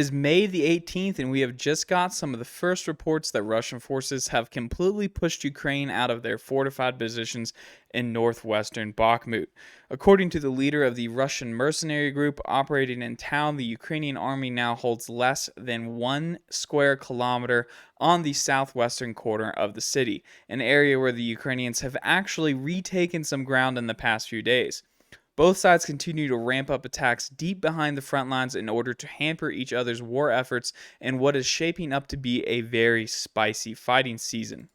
Is May the 18th, and we have just got some of the first reports that Russian forces have completely pushed Ukraine out of their fortified positions in northwestern Bakhmut. According to the leader of the Russian mercenary group operating in town, the Ukrainian army now holds less than 1 square kilometer on the southwestern corner of the city, an area where the Ukrainians have actually retaken some ground in the past few days. Both sides continue to ramp up attacks deep behind the front lines in order to hamper each other's war efforts in what is shaping up to be a very spicy fighting season.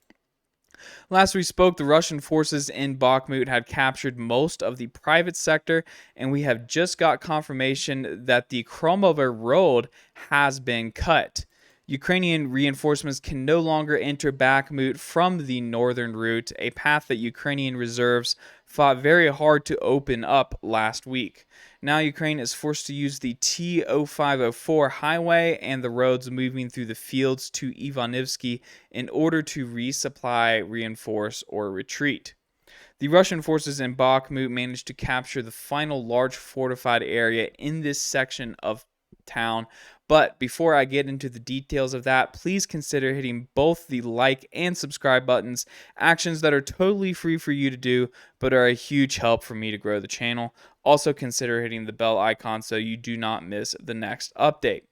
Last we spoke, the Russian forces in Bakhmut had captured most of the private sector, and we have just got confirmation that the Kromova road has been cut. Ukrainian reinforcements can no longer enter Bakhmut from the northern route, a path that Ukrainian reserves fought very hard to open up last week. Now Ukraine is forced to use the T-0504 highway and the roads moving through the fields to Ivanivsky in order to resupply, reinforce, or retreat. The Russian forces in Bakhmut managed to capture the final large fortified area in this section of town. But before I get into the details of that, please consider hitting both the like and subscribe buttons, actions that are totally free for you to do, but are a huge help for me to grow the channel. Also consider hitting the bell icon so you do not miss the next update.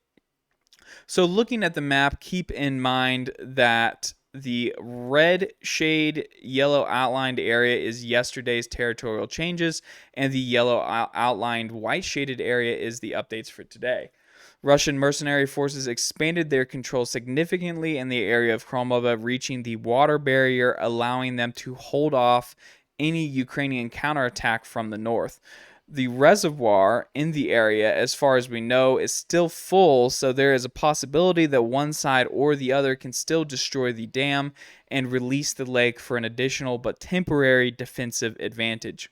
So looking at the map, keep in mind that the red shade yellow outlined area is yesterday's territorial changes, and the yellow outlined white shaded area is the updates for today. Russian mercenary forces expanded their control significantly in the area of Kromova, reaching the water barrier, allowing them to hold off any Ukrainian counterattack from the north. The reservoir in the area, as far as we know, is still full, so there is a possibility that one side or the other can still destroy the dam and release the lake for an additional but temporary defensive advantage.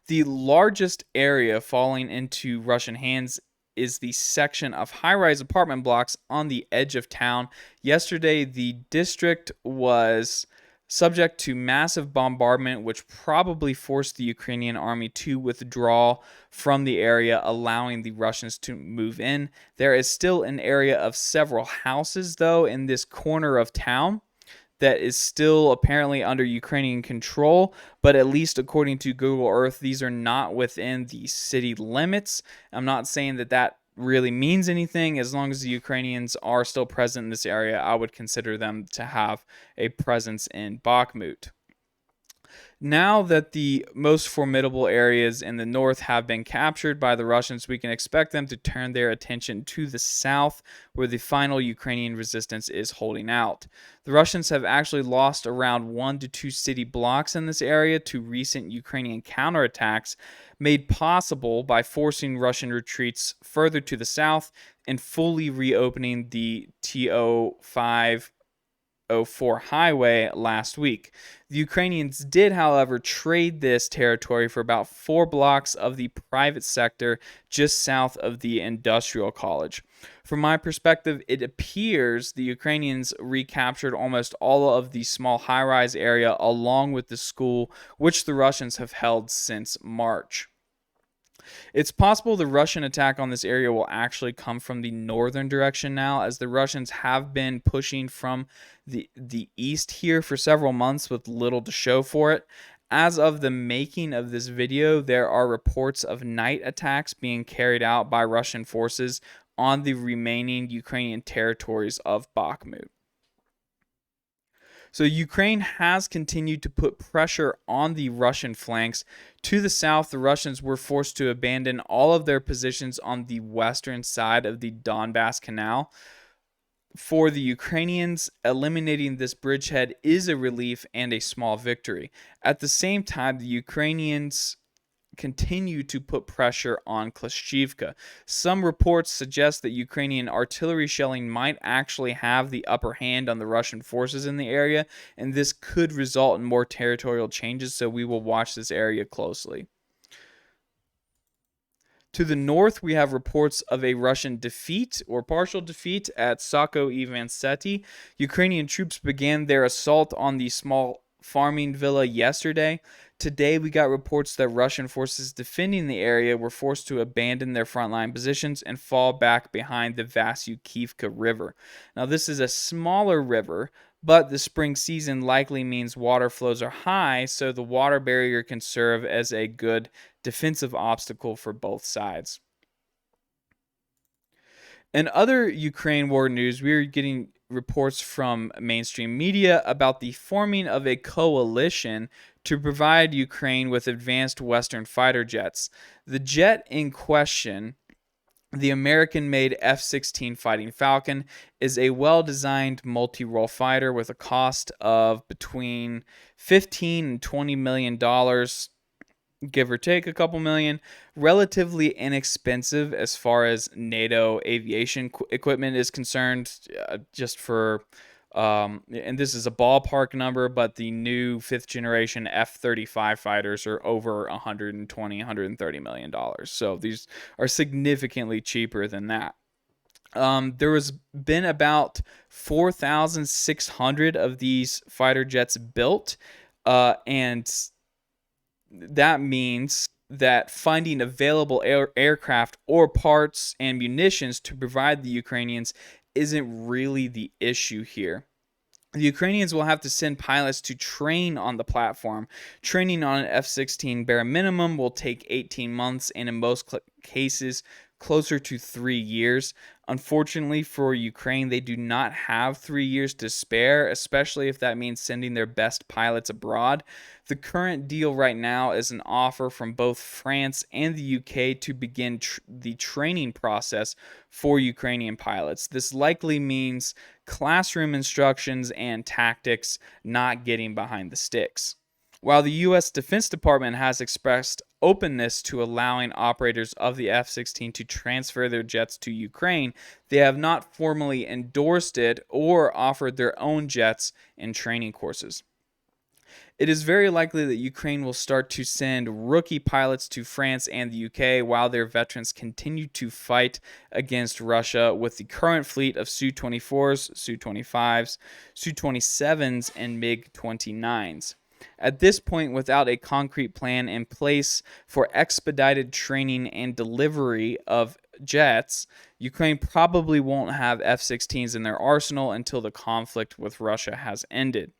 The largest area falling into Russian hands is the section of high-rise apartment blocks on the edge of town. Yesterday, the district was subject to massive bombardment, which probably forced the Ukrainian army to withdraw from the area, allowing the Russians to move in. There is still an area of several houses, though, in this corner of town that is still apparently under Ukrainian control, but at least according to Google Earth, these are not within the city limits. I'm not saying that that really means anything. As long as the Ukrainians are still present in this area, I would consider them to have a presence in Bakhmut. Now that the most formidable areas in the north have been captured by the Russians, we can expect them to turn their attention to the south, where the final Ukrainian resistance is holding out. The Russians have actually lost around 1 to 2 city blocks in this area to recent Ukrainian counterattacks, made possible by forcing Russian retreats further to the south and fully reopening the T-0504 highway last week. The Ukrainians did, however, trade this territory for about 4 blocks of the private sector just south of the industrial college. From my perspective, it appears the Ukrainians recaptured almost all of the small high-rise area along with the school, which the Russians have held since March. It's possible the Russian attack on this area will actually come from the northern direction now, as the Russians have been pushing from the east here for several months with little to show for it. As of the making of this video, there are reports of night attacks being carried out by Russian forces on the remaining Ukrainian territories of Bakhmut. So Ukraine has continued to put pressure on the Russian flanks. To the south, the Russians were forced to abandon all of their positions on the western side of the Donbass Canal. For the Ukrainians, eliminating this bridgehead is a relief and a small victory. At the same time, the Ukrainians continue to put pressure on Klishchivka. Some reports suggest that Ukrainian artillery shelling might actually have the upper hand on the Russian forces in the area, and this could result in more territorial changes, so we will watch this area closely. To the north, we have reports of a Russian defeat or partial defeat at Sako Ivanseti. Ukrainian troops began their assault on the small farming villa yesterday. Today, we got reports that Russian forces defending the area were forced to abandon their frontline positions and fall back behind the Vasyukivka River. Now, this is a smaller river, but the spring season likely means water flows are high, so the water barrier can serve as a good defensive obstacle for both sides. In other Ukraine war news, we are getting reports from mainstream media about the forming of a coalition to provide Ukraine with advanced Western fighter jets. The jet in question, the American made F 16 Fighting Falcon, is a well designed multi role fighter with a cost of between $15 and $20 million, give or take a couple million, relatively inexpensive as far as NATO aviation equipment is concerned. Just for, and this is a ballpark number, but the new fifth generation F-35 fighters are over $120, $130 million. So these are significantly cheaper than that. There has been about 4,600 of these fighter jets built, and that means that finding available aircraft or parts and munitions to provide the Ukrainians isn't really the issue here. The Ukrainians will have to send pilots to train on the platform. Training on an F 16 bare minimum will take 18 months and, in most cases, closer to 3 years. Unfortunately for Ukraine, they do not have 3 years to spare, especially if that means sending their best pilots abroad. The current deal right now is an offer from both France and the UK to begin the training process for Ukrainian pilots. This likely means classroom instructions and tactics, not getting behind the sticks. While the U.S. Defense Department has expressed openness to allowing operators of the F 16 to transfer their jets to Ukraine, they have not formally endorsed it or offered their own jets in training courses. It is very likely that Ukraine will start to send rookie pilots to France and the UK while their veterans continue to fight against Russia with the current fleet of Su-24s, Su-25s, Su-27s, and MiG-29s. At this point, without a concrete plan in place for expedited training and delivery of jets, Ukraine probably won't have F-16s in their arsenal until the conflict with Russia has ended.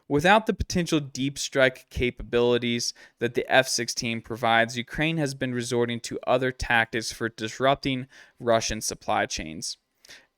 Without the potential deep strike capabilities that the F 16 provides, Ukraine has been resorting to other tactics for disrupting Russian supply chains.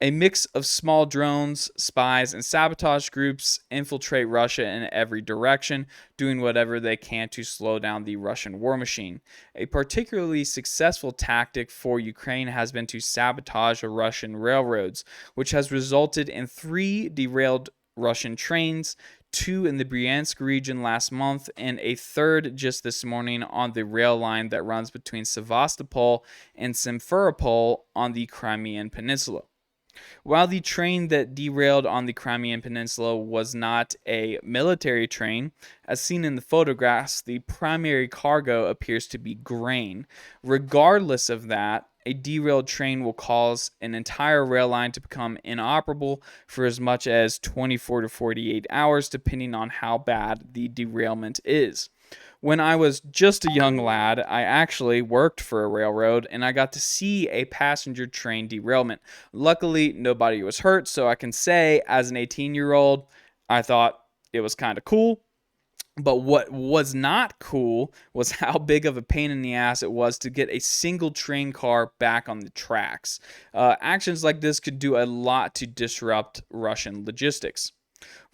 A mix of small drones, spies, and sabotage groups infiltrate Russia in every direction, doing whatever they can to slow down the Russian war machine. A particularly successful tactic for Ukraine has been to sabotage Russian railroads, which has resulted in 3 derailed Russian trains, 2 in the Bryansk region last month, and a third just this morning on the rail line that runs between Sevastopol and Simferopol on the Crimean Peninsula. While the train that derailed on the Crimean Peninsula was not a military train, as seen in the photographs, the primary cargo appears to be grain. Regardless of that, a derailed train will cause an entire rail line to become inoperable for as much as 24 to 48 hours, depending on how bad the derailment is. When I was just a young lad, I actually worked for a railroad and I got to see a passenger train derailment. Luckily, nobody was hurt, so I can say, as an 18-year-old, I thought it was kind of cool. But what was not cool was how big of a pain in the ass it was to get a single train car back on the tracks. Actions like this could do a lot to disrupt Russian logistics.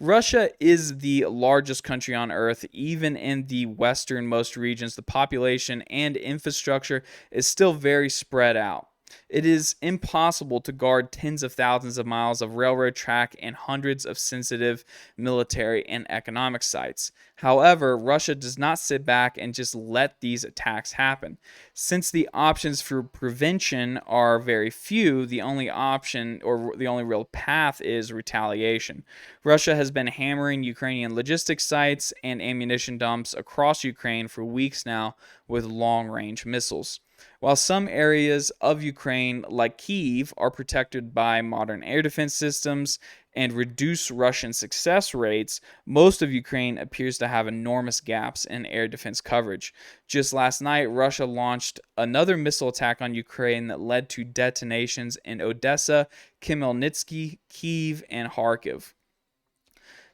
Russia is the largest country on Earth. Even in the westernmost regions, the population and infrastructure is still very spread out. It is impossible to guard tens of thousands of miles of railroad track and hundreds of sensitive military and economic sites. However, Russia does not sit back and just let these attacks happen. Since the options for prevention are very few, the only option or the only real path is retaliation. Russia has been hammering Ukrainian logistics sites and ammunition dumps across Ukraine for weeks now with long-range missiles. While some areas of Ukraine, like Kyiv, are protected by modern air defense systems, and reduce Russian success rates, most of Ukraine appears to have enormous gaps in air defense coverage. Just last night, Russia launched another missile attack on Ukraine that led to detonations in Odessa, Khmelnytsky, Kyiv, and Kharkiv.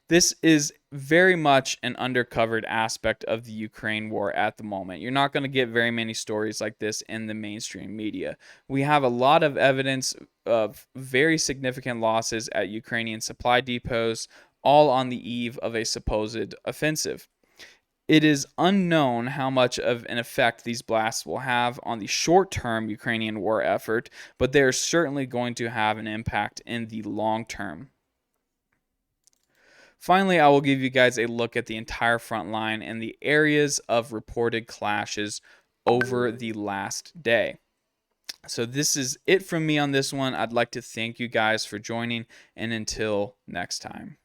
This is very much an undercovered aspect of the Ukraine war at the moment. You're not going to get very many stories like this in the mainstream media. We have a lot of evidence of very significant losses at Ukrainian supply depots, all on the eve of a supposed offensive. It is unknown how much of an effect these blasts will have on the short term Ukrainian war effort, but they are certainly going to have an impact in the long term. Finally, I will give you guys a look at the entire front line and the areas of reported clashes over the last day. So this is it from me on this one. I'd like to thank you guys for joining, and until next time.